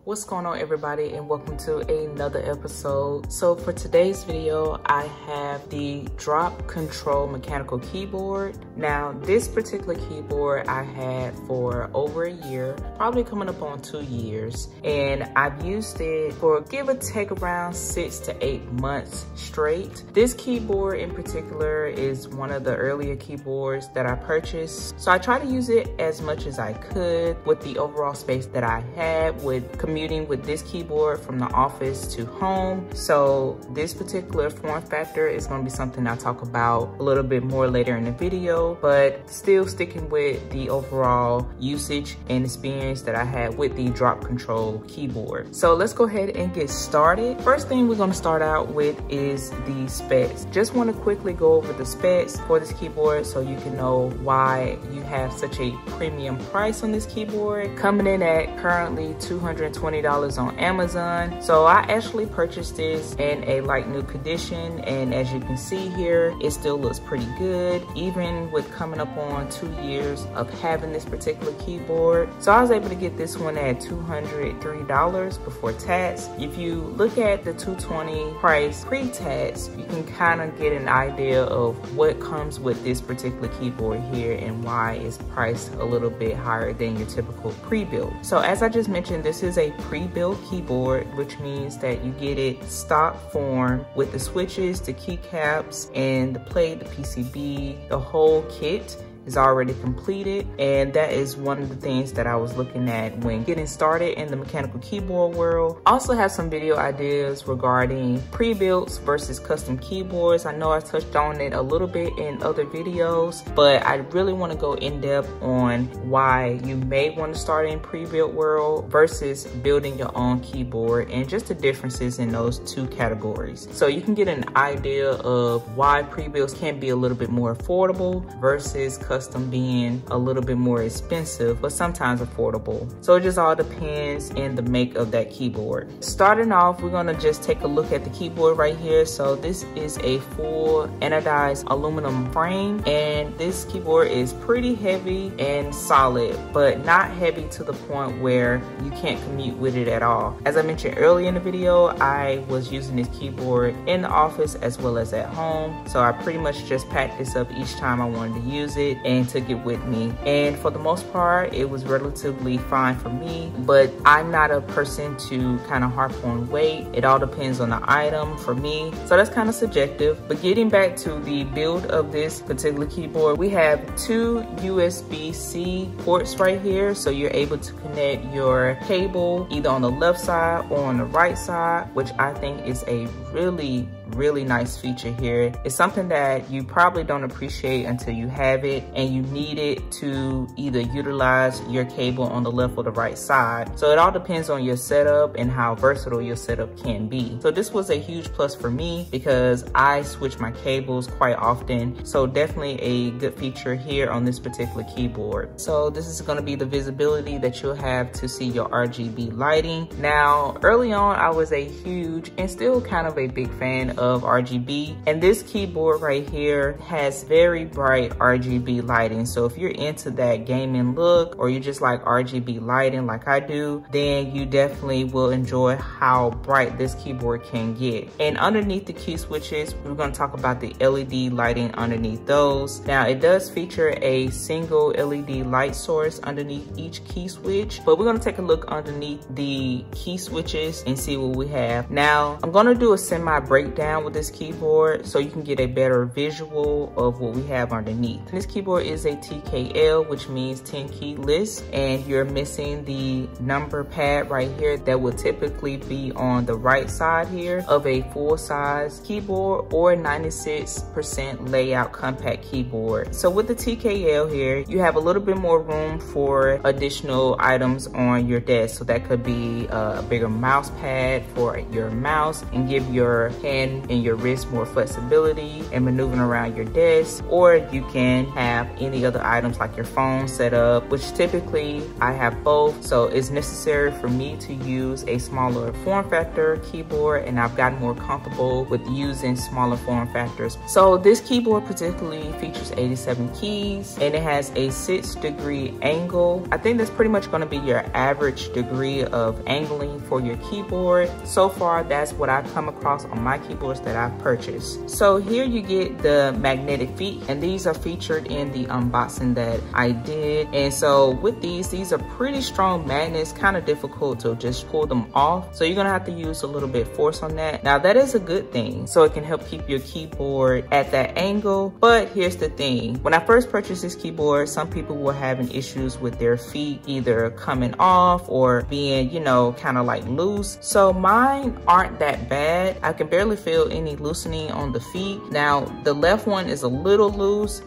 What's going on, everybody, and welcome to another episode. So for today's video, I have the Drop Control mechanical keyboard. Now, this particular keyboard I had for over a year, probably coming up on 2 years, and I've used it for give or take around 6 to 8 months straight. This keyboard in particular is one of the earlier keyboards that I purchased, so I try to use it as much as I could with the overall space that I had with commuting with this keyboard from the office to home. So this particular form factor is going to be something I'll talk about a little bit more later in the video, but still sticking with the overall usage and experience that I had with the Drop Control keyboard. So let's go ahead and get started. First thing we're going to start out with is the specs. Just want to quickly go over the specs for this keyboard so you can know why you have such a premium price on this keyboard. Coming in at currently $220 on Amazon. So I actually purchased this in a like new condition, and as you can see here, it still looks pretty good, even with coming up on 2 years of having this particular keyboard. So I was able to get this one at $203 before tax. If you look at the $220 price pre-tax, you can kind of get an idea of what comes with this particular keyboard here and why it's priced a little bit higher than your typical pre-built. So as I just mentioned, this is a pre-built keyboard, which means that you get it stock form with the switches, the keycaps, and the plate, the PCB, the whole kit is already completed, and that is one of the things that I was looking at when getting started in the mechanical keyboard world. I also have some video ideas regarding pre-builts versus custom keyboards. I know I touched on it a little bit in other videos, but I really want to go in depth on why you may want to start in pre-built world versus building your own keyboard and just the differences in those two categories. So you can get an idea of why pre-builts can be a little bit more affordable versus custom being a little bit more expensive, but sometimes affordable. So it just all depends in the make of that keyboard. Starting off, we're gonna just take a look at the keyboard right here. So this is a full anodized aluminum frame, and this keyboard is pretty heavy and solid, but not heavy to the point where you can't commute with it at all. As I mentioned earlier in the video, I was using this keyboard in the office as well as at home. So I pretty much just packed this up each time I wanted to use it and took it with me, and for the most part it was relatively fine for me, but I'm not a person to kind of harp on weight. It all depends on the item for me, so that's kind of subjective. But getting back to the build of this particular keyboard, we have 2 USB-C ports right here, so you're able to connect your cable either on the left side or on the right side, which I think is a really nice feature here. It's something that you probably don't appreciate until you have it and you need it to either utilize your cable on the left or the right side. So it all depends on your setup and how versatile your setup can be. So this was a huge plus for me because I switch my cables quite often. So definitely a good feature here on this particular keyboard. So this is going to be the visibility that you'll have to see your RGB lighting. Now, early on, I was a huge and still kind of a big fan of RGB, and this keyboard right here has very bright RGB lighting. So if you're into that gaming look or you just like RGB lighting like I do, then you definitely will enjoy how bright this keyboard can get. And underneath the key switches, we're going to talk about the LED lighting underneath those. Now it does feature a single LED light source underneath each key switch, but we're going to take a look underneath the key switches and see what we have. Now I'm going to do a semi breakdown with this keyboard so you can get a better visual of what we have underneath. This keyboard is a TKL, which means 10 key list, and you're missing the number pad right here that would typically be on the right side here of a full size keyboard or 96% layout compact keyboard. So with the TKL here, you have a little bit more room for additional items on your desk. So that could be a bigger mouse pad for your mouse and give your hand giving in your wrist more flexibility and maneuvering around your desk, or you can have any other items like your phone set up, which typically I have both. So it's necessary for me to use a smaller form factor keyboard, and I've gotten more comfortable with using smaller form factors. So this keyboard particularly features 87 keys, and it has a 6-degree angle. I think that's pretty much going to be your average degree of angling for your keyboard. So far, that's what I've come across on my keyboards that I've purchased. So here you get the magnetic feet, and these are featured in the unboxing that I did. And so with these are pretty strong magnets, kind of difficult to just pull them off. So you're gonna have to use a little bit of force on that. Now that is a good thing, so it can help keep your keyboard at that angle. But here's the thing, when I first purchased this keyboard, some people were having issues with their feet either coming off or being, you know, kind of like loose. So mine aren't that bad. I can barely feel any loosening on the feet. Now the left one is a little loose,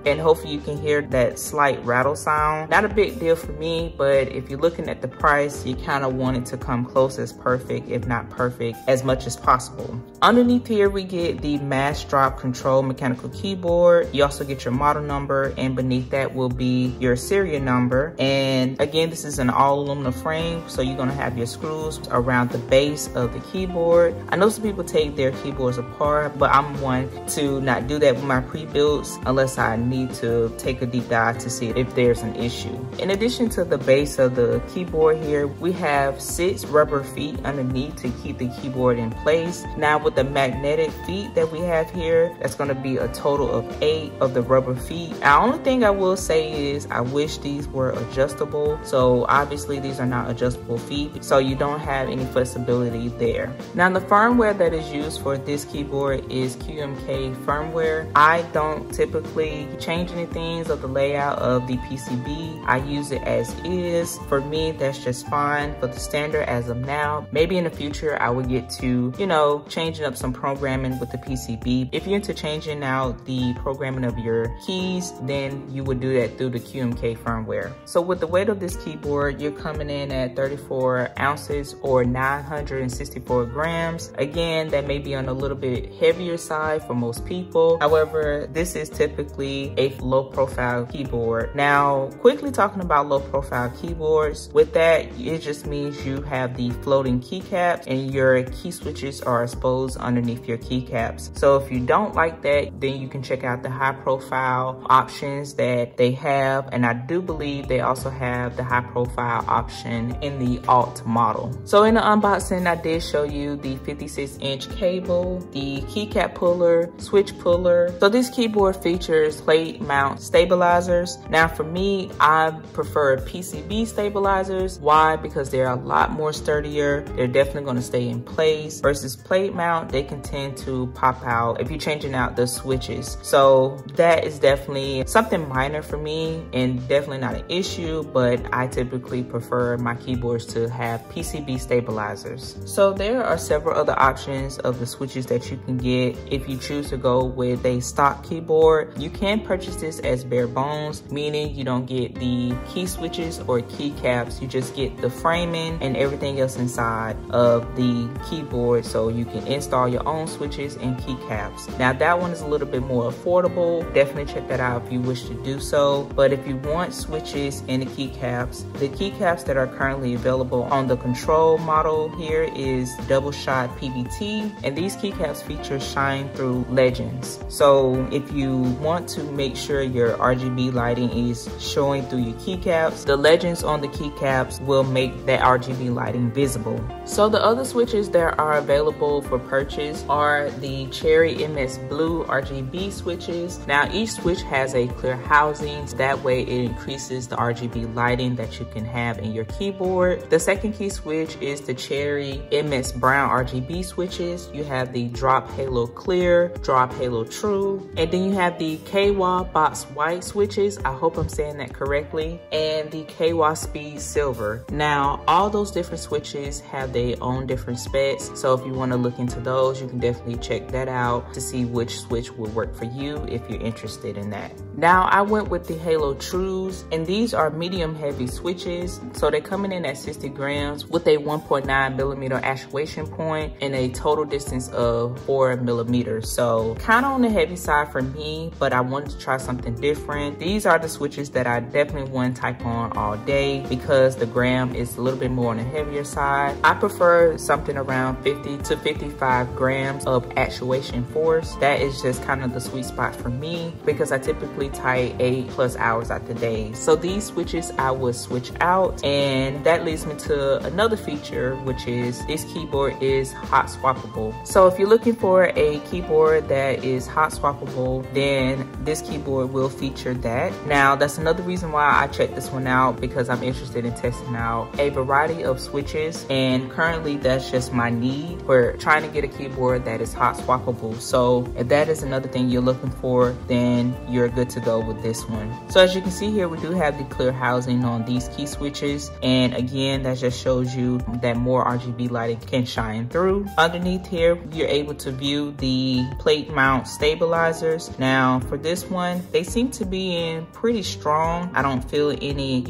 and hopefully you can hear that slight rattle sound. Not a big deal for me, but if you're looking at the price, you kind of want it to come close as perfect, if not perfect, as much as possible. Underneath here, we get the Mass Drop Control mechanical keyboard. You also get your model number, and beneath that will be your serial number. And again, this is an all aluminum frame, so you're gonna have your screws around the base of the keyboard. I know some people take their keyboards apart, but I'm one to not do that with my pre-builds unless I need to take a deep dive to see if there's an issue. In addition to the base of the keyboard here, we have 6 rubber feet underneath to keep the keyboard in place. Now with the magnetic feet that we have here, that's going to be a total of 8 of the rubber feet. The only thing I will say is I wish these were adjustable. So obviously these are not adjustable feet, so you don't have any flexibility there. Now the firmware that is used for this keyboard is QMK firmware. I don't typically change any things of the layout of the PCB. I use it as is. For me, that's just fine for the standard as of now. Maybe in the future I would get to, you know, changing up some programming with the PCB. If you're into changing out the programming of your keys, then you would do that through the QMK firmware. So with the weight of this keyboard, you're coming in at 34 ounces or 964 grams. Again, that may be on a little bit heavier side for most people. However, this is typically a low profile keyboard. Now, quickly talking about low profile keyboards, with that, it just means you have the floating keycaps and your key switches are exposed underneath your keycaps. So if you don't like that, then you can check out the high profile options that they have. And I do believe they also have the high profile option in the Alt model. So in the unboxing, I did show you the 56-inch cable, the keycap puller, switch puller. So this keyboard features plate mount stabilizers. Now for me, I prefer PCB stabilizers. Why? Because they're a lot more sturdier. They're definitely going to stay in place versus plate mount. They can tend to pop out if you're changing out the switches. So that is definitely something minor for me and definitely not an issue, but I typically prefer my keyboards to have PCB stabilizers. So there are several other options of the switches that you can get if you choose to go with a stock keyboard. You can purchase this as bare bones, meaning you don't get the key switches or keycaps. You just get the framing and everything else inside of the keyboard, so you can install your own switches and keycaps. Now that one is a little bit more affordable. Definitely check that out if you wish to do so. But if you want switches and the keycaps that are currently available on the control model here is double shot PVT, and these keycaps feature shine through legends. So if you want to make sure your RGB lighting is showing through your keycaps, the legends on the keycaps will make that RGB lighting visible. So the other switches that are available for purchase are the Cherry MS Blue RGB switches. Now each switch has a clear housing, so that way it increases the RGB lighting that you can have in your keyboard. The second key switch is the Cherry MS Brown RGB switches. You have the Drop Halo Clear, Drop Halo True, and then you have the KY KWA Box White switches. I hope I'm saying that correctly. And the KWA Speed Silver. Now, all those different switches have their own different specs. So if you want to look into those, you can definitely check that out to see which switch will work for you if you're interested in that. Now, I went with the Halo Trues, and these are medium heavy switches. So they're coming in at 60 grams with a 1.9 millimeter actuation point and a total distance of 4 millimeters. So kind of on the heavy side for me, but I wanted to try something different. These are the switches that I definitely wouldn't type on all day because the gram is a little bit more on the heavier side. I prefer something around 50 to 55 grams of actuation force. That is just kind of the sweet spot for me because I typically type 8+ hours out the day. So these switches I would switch out, and that leads me to another feature, which is this keyboard is hot swappable. So if you're looking for a keyboard that is hot swappable, then this keyboard will feature that. Now, that's another reason why I checked this one out, because I'm interested in testing out a variety of switches, and currently that's just my need for trying to get a keyboard that is hot swappable. So if that is another thing you're looking for, then you're good to go with this one. So as you can see here, we do have the clear housing on these key switches, and again, that just shows you that more RGB lighting can shine through. Underneath here, you're able to view the plate mount stabilizers. Now for this one, they seem to be in pretty strong. I don't feel any,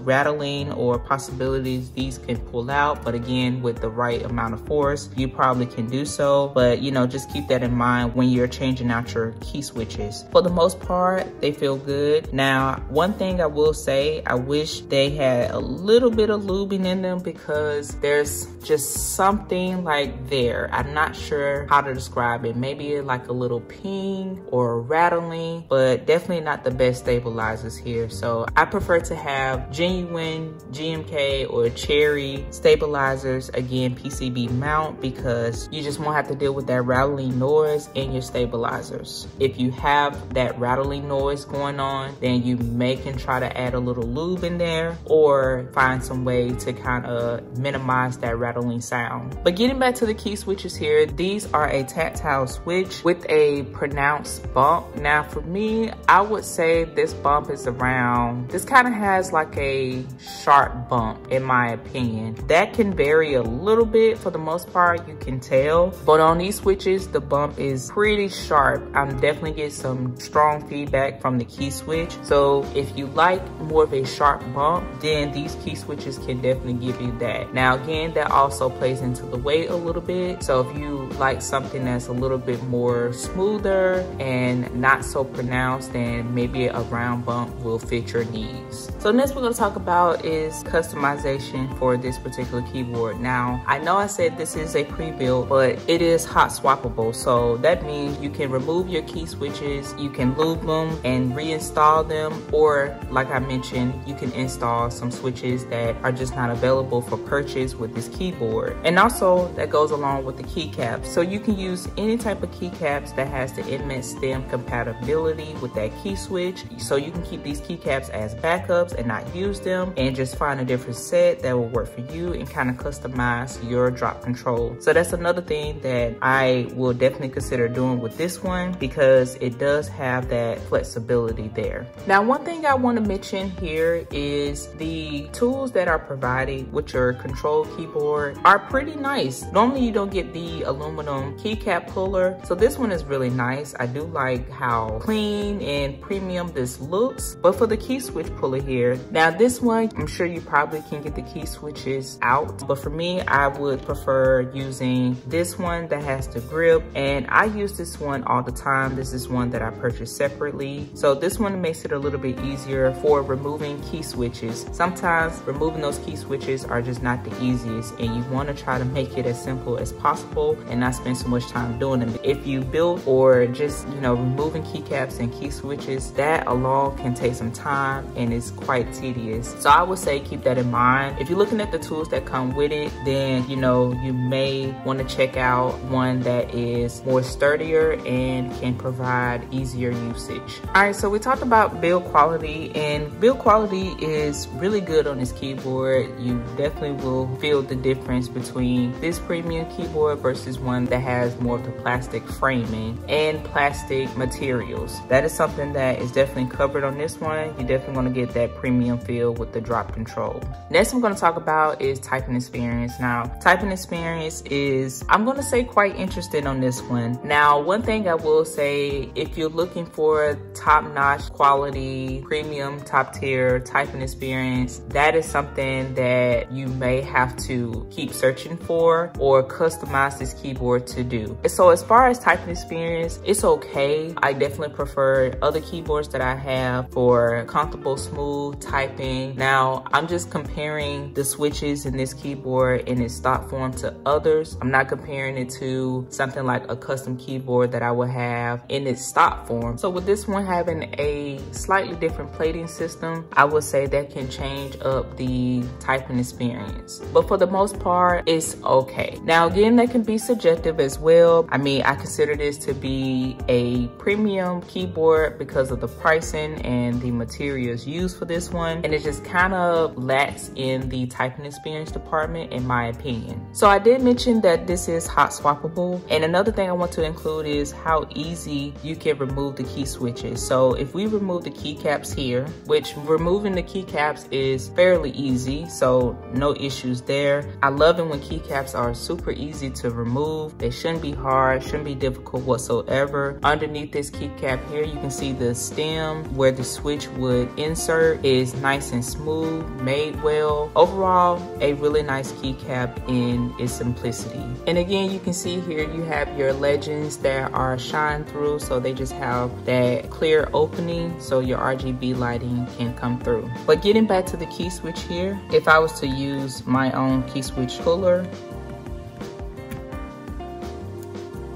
rattling or possibilities these can pull out, but again, with the right amount of force, you probably can do so. But just keep that in mind when you're changing out your key switches. For the most part, they feel good. Now, one thing I will say, I wish they had a little bit of lubing in them because there's just something like there. I'm not sure how to describe it. Maybe like a little ping or rattling, but definitely not the best stabilizers here. So I prefer to have genuine GMK or Cherry stabilizers, again, PCB mount, because you just won't have to deal with that rattling noise in your stabilizers. If you have that rattling noise going on, then you can try to add a little lube in there or find some way to kind of minimize that rattling sound. But getting back to the key switches here, these are a tactile switch with a pronounced bump. Now for me, I would say this bump is around, this kind of has like a sharp bump in my opinion. That can vary a little bit. For the most part, you can tell, but on these switches, the bump is pretty sharp. I'm definitely getting some strong feedback from the key switch. So if you like more of a sharp bump, then these key switches can definitely give you that. Now again, that also plays into the weight a little bit. So if you like something that's a little bit more smoother and not so pronounced, then maybe a round bump will fit your needs. So next we're going to talk about is customization for this particular keyboard. Now, I know I said this is a pre-built, but it is hot swappable. So that means you can remove your key switches, you can lube them and reinstall them, or like I mentioned, you can install some switches that are just not available for purchase with this keyboard. And also that goes along with the keycaps. So you can use any type of keycaps that has the inmet stem compatibility with that key switch. So you can keep these keycaps as backups and not use them, and just find a different set that will work for you and kind of customize your drop control. So that's another thing that I will definitely consider doing with this one, because it does have that flexibility there. Now, one thing I want to mention here is the tools that are provided with your control keyboard are pretty nice. Normally you don't get the aluminum keycap puller, so this one is really nice. I do like how clean and premium this looks. But for the key switch puller here, now this one, I'm sure you probably can get the key switches out, but for me, I would prefer using this one that has the grip, and I use this one all the time. This is one that I purchased separately. So this one makes it a little bit easier for removing key switches. Sometimes removing those key switches are just not the easiest, and you want to try to make it as simple as possible and not spend so much time doing them. If you build or just, removing keycaps and key switches, that alone can take some time and it's quite tedious. So I would say keep that in mind. If you're looking at the tools that come with it, then, you may want to check out one that is more sturdier and can provide easier usage. All right, so we talked about build quality, and build quality is really good on this keyboard. You definitely will feel the difference between this premium keyboard versus one that has more of the plastic framing and plastic materials. keyboards, that is something that is definitely covered on this one. You're definitely gonna get that premium feel with the drop control. Next I'm gonna talk about is typing experience. Now, typing experience is, I'm gonna say, quite interesting on this one. Now, one thing I will say, if you're looking for top-notch quality, premium, top-tier typing experience, that is something that you may have to keep searching for or customize this keyboard to do. So as far as typing experience, it's okay. I definitely prefer other keyboards that I have for comfortable, smooth typing. Now, I'm just comparing the switches in this keyboard in its stock form to others. I'm not comparing it to something like a custom keyboard that I would have in its stock form. So with this one having a slightly different plating system, I would say that can change up the typing experience. But for the most part, it's okay. Now again, that can be subjective as well. I mean, I consider this to be a premium keyboard because of the pricing and the materials used for this one. And it just kind of lacks in the typing experience department, in my opinion. So I did mention that this is hot swappable. And another thing I want to include is how easy you can remove the key switches. So if we remove the keycaps here, which removing the keycaps is fairly easy, so no issues there. I love it when keycaps are super easy to remove. They shouldn't be hard, shouldn't be difficult whatsoever. Underneath this keycap here, you can see the stem where the switch would insert is nice and smooth, made well. Overall, a really nice keycap in its simplicity. And again, you can see here you have your legends that are shine through, so they just have that clear opening so your RGB lighting can come through. But getting back to the key switch here, if I was to use my own key switch puller,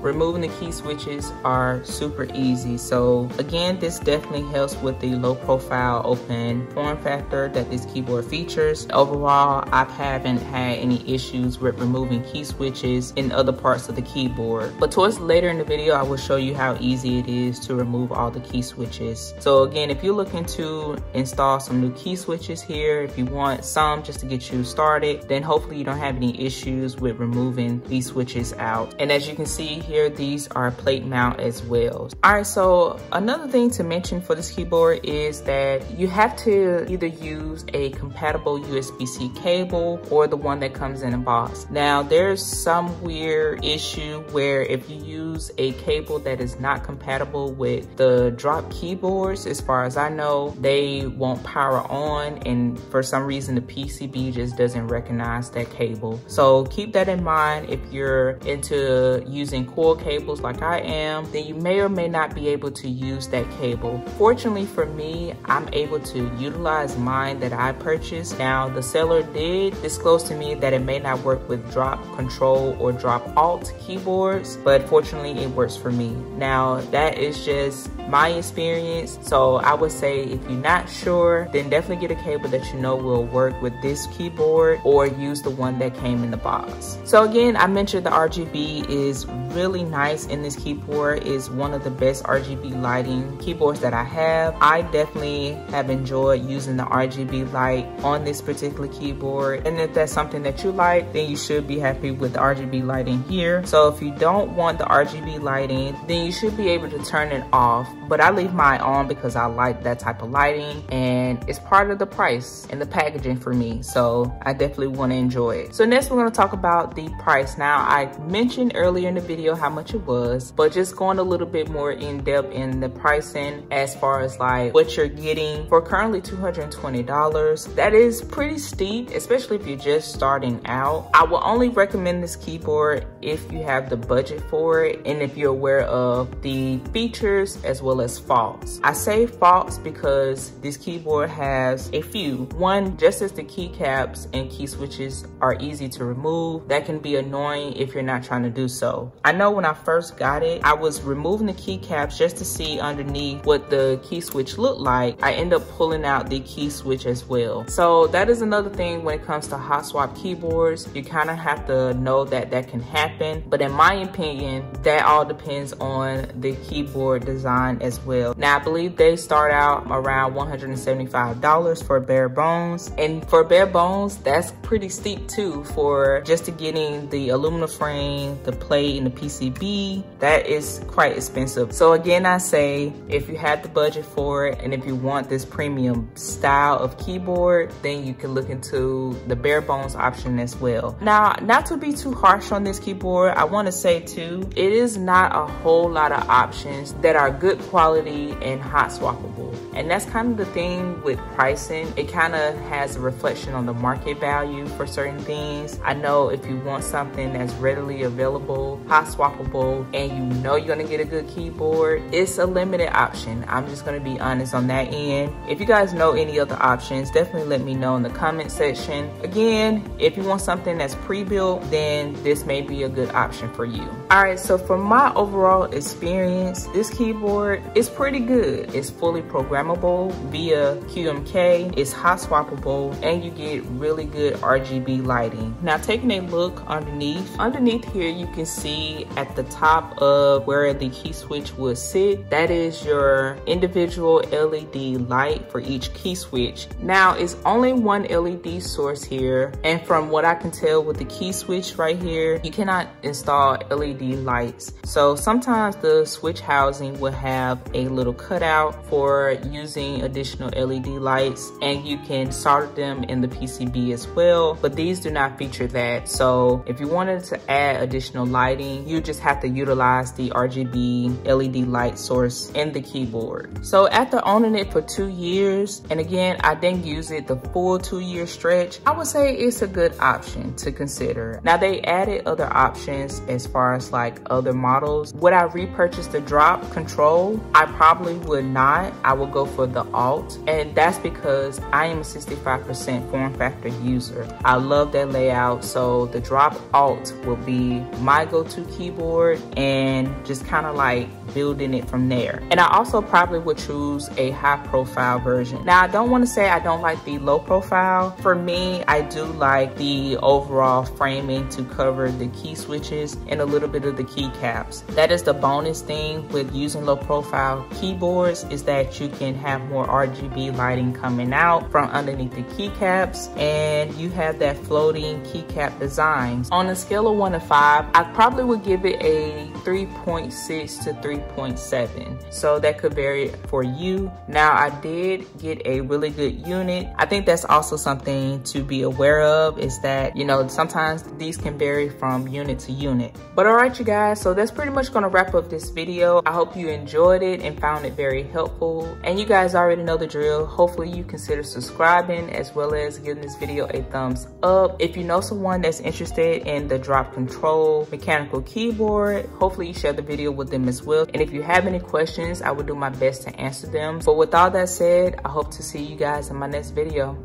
removing the key switches are super easy. So again, this definitely helps with the low profile open form factor that this keyboard features. Overall, I haven't had any issues with removing key switches in other parts of the keyboard. But towards later in the video, I will show you how easy it is to remove all the key switches. So again, if you're looking to install some new key switches here, if you want some just to get you started, then hopefully you don't have any issues with removing these switches out. And as you can see here, these are plate mount as well. All right, so another thing to mention for this keyboard is that you have to either use a compatible USB-C cable or the one that comes in a box. Now, there's some weird issue where if you use a cable that is not compatible with the drop keyboards, as far as I know, they won't power on, and for some reason the PCB just doesn't recognize that cable. So keep that in mind if you're into using coil cables like I am, then you may or may not be able to use that cable. Fortunately for me, I'm able to utilize mine that I purchased. Now, the seller did disclose to me that it may not work with drop control or drop alt keyboards, but fortunately it works for me. Now, that is just my experience. So I would say if you're not sure, then definitely get a cable that you know will work with this keyboard, or use the one that came in the box. So again, I mentioned the RGB is really nice in this keyboard. Is one of the best RGB lighting keyboards that I have. I definitely have enjoyed using the RGB light on this particular keyboard. And if that's something that you like, then you should be happy with the RGB lighting here. So if you don't want the RGB lighting, then you should be able to turn it off. But I leave mine on because I like that type of lighting, and it's part of the price and the packaging for me. So I definitely want to enjoy it. So next we're going to talk about the price. Now, I mentioned earlier in the video how much it was, but just going a little bit more in depth in the pricing as far as like what you're getting for currently $220. That is pretty steep, especially if you're just starting out. I will only recommend this keyboard if you have the budget for it and if you're aware of the features as well as faults. I say faults because this keyboard has a few. One, just as the keycaps and key switches are easy to remove, that can be annoying if you're not trying to do so. I know when I first got it, I was removing the keycaps just to see underneath what the key switch looked like. I end up pulling out the key switch as well. So that is another thing when it comes to hot swap keyboards. You kind of have to know that that can happen. But in my opinion, that all depends on the keyboard design as well. Now, I believe they start out around $175 for bare bones. And for bare bones, that's pretty steep too, for just to getting the aluminum frame, the plate, and the PCB PCB, that is quite expensive. So again, I say if you have the budget for it and if you want this premium style of keyboard, then you can look into the bare bones option as well. Now, not to be too harsh on this keyboard, I want to say too, it is not a whole lot of options that are good quality and hot swappable. And that's kind of the thing with pricing. It kind of has a reflection on the market value for certain things. I know if you want something that's readily available, hot swappable, and you know you're gonna get a good keyboard, it's a limited option. I'm just gonna be honest on that end. If you guys know any other options, definitely let me know in the comment section. Again, if you want something that's pre-built, then this may be a good option for you. All right, so from my overall experience, this keyboard is pretty good. It's fully programmable via QMK, it's hot swappable, and you get really good RGB lighting. Now taking a look underneath here, you can see at the top of where the key switch would sit, that is your individual LED light for each key switch. Now it's only one LED source here, and from what I can tell with the key switch right here, you cannot install LED lights. So sometimes the switch housing will have a little cutout for using additional LED lights, and you can solder them in the PCB as well, but these do not feature that. So if you wanted to add additional lighting, you just have to utilize the RGB LED light source in the keyboard. So after owning it for 2 years, and again, I didn't use it the full 2-year stretch, I would say it's a good option to consider. Now they added other options as far as like other models. Would I repurchase the Drop Control? I probably would not. I would go for the Alt, and that's because I am a 65% form factor user. I love that layout, so the Drop Alt will be my go-to keyboard and just kind of like building it from there. And I also probably would choose a high profile version. Now I don't want to say I don't like the low profile. For me, I do like the overall framing to cover the key switches and a little bit of the keycaps. That is the bonus thing with using low profile keyboards, is that you can have more RGB lighting coming out from underneath the keycaps, and you have that floating keycap designs. On a scale of 1 to 5, I probably would give it a 3.6 to 3.7. So that could vary for you. Now I did get a really good unit. I think that's also something to be aware of, is that, you know, sometimes these can vary from unit to unit. But all right, you guys, so that's pretty much gonna wrap up this video. I hope you enjoyed it and found it very helpful. And you guys already know the drill. Hopefully you consider subscribing as well as giving this video a thumbs up. If you know someone that's interested in the Drop Control mechanical keyboard, hopefully you share the video with them as well. And if you have any questions, I will do my best to answer them. But with all that said, I hope to see you guys in my next video.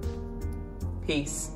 Peace.